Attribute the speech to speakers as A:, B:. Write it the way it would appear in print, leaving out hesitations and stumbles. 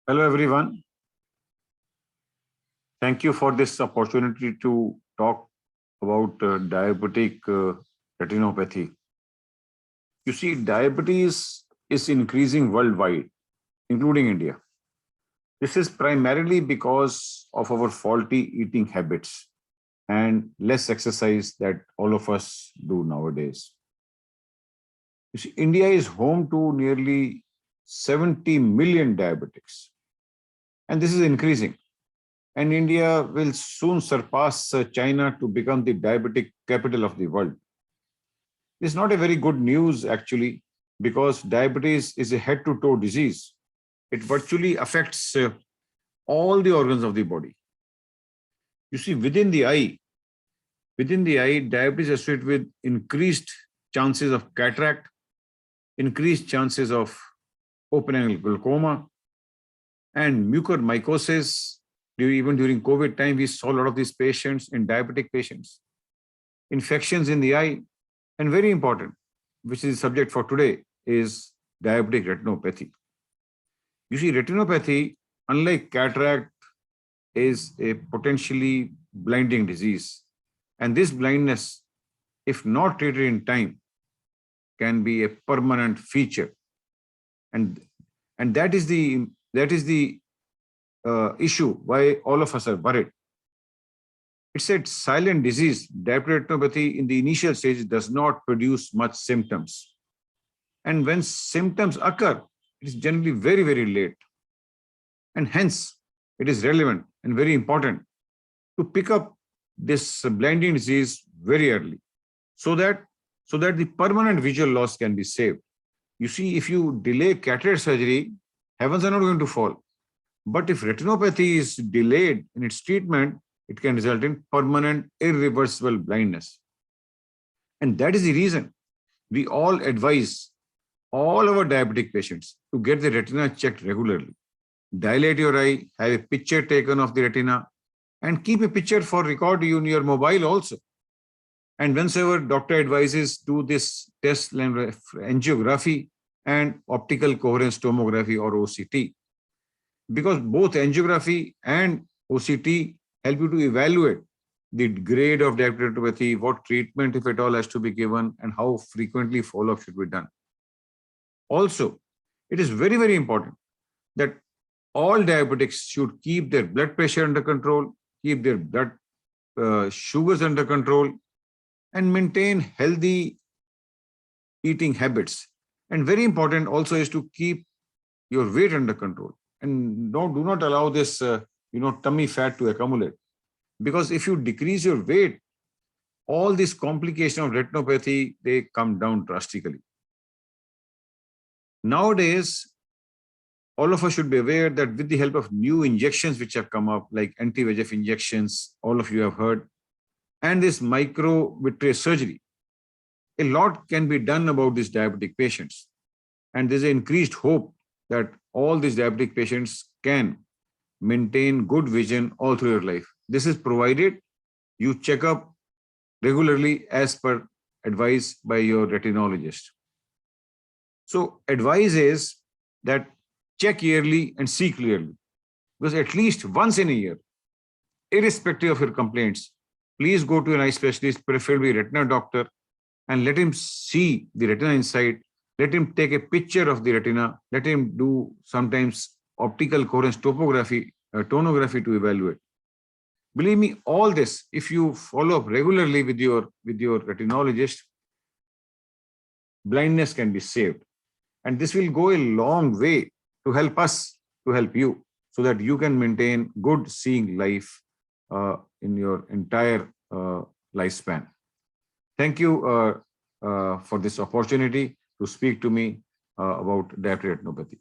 A: Hello, everyone. Thank you for this opportunity to talk about diabetic retinopathy. You see, diabetes is increasing worldwide, including India. This is primarily because of our faulty eating habits and less exercise that all of us do nowadays. You see, India is home to nearly 70 million diabetics, and this is increasing. And India will soon surpass China to become the diabetic capital of the world. It's not a very good news, actually, because diabetes is a head-to-toe disease. It virtually affects all the organs of the body. You see, within the eye, diabetes is associated with increased chances of cataract, increased chances of open-angle glaucoma, and mucormycosis. Even during COVID time, we saw a lot of these patients in diabetic patients. Infections in the eye, and very important, which is the subject for today, is diabetic retinopathy. You see, retinopathy, unlike cataract, is a potentially blinding disease. And this blindness, if not treated in time, can be a permanent feature. And that is the issue why all of us are worried. It's a silent disease. Diabetic retinopathy in the initial stage does not produce much symptoms. And when symptoms occur, it is generally very, very late. And hence, it is relevant and very important to pick up this blinding disease very early so that the permanent visual loss can be saved. You see, if you delay cataract surgery, heavens are not going to fall. But if retinopathy is delayed in its treatment, it can result in permanent, irreversible blindness. And that is the reason we all advise all our diabetic patients to get the retina checked regularly. Dilate your eye, have a picture taken of the retina, and keep a picture for record in your mobile also. And whenever doctor advises, do this test angiography and optical coherence tomography or OCT. Because both angiography and OCT help you to evaluate the grade of diabetic retinopathy, what treatment, if at all, has to be given, and how frequently follow-up should be done. Also, it is very, very important that all diabetics should keep their blood pressure under control, keep their blood sugars under control, and maintain healthy eating habits. And very important also is to keep your weight under control. And do not allow this, tummy fat to accumulate. Because if you decrease your weight, all these complications of retinopathy, they come down drastically. Nowadays, all of us should be aware that with the help of new injections which have come up, like anti-VEGF injections, all of you have heard, and this microvitreous surgery, a lot can be done about these diabetic patients. And there's an increased hope that all these diabetic patients can maintain good vision all through your life. This is provided you check up regularly as per advice by your retinologist. So advice is that check yearly and see clearly, because at least once in a year, irrespective of your complaints, please go to an eye specialist, preferably retina doctor, and let him see the retina inside. Let him take a picture of the retina. Let him do sometimes optical coherence tomography to evaluate. Believe me, all this, if you follow up regularly with your retinologist, blindness can be saved. And this will go a long way to help us, to help you, so that you can maintain good seeing life in your entire lifespan. Thank you for this opportunity to speak to me about diabetic retinopathy.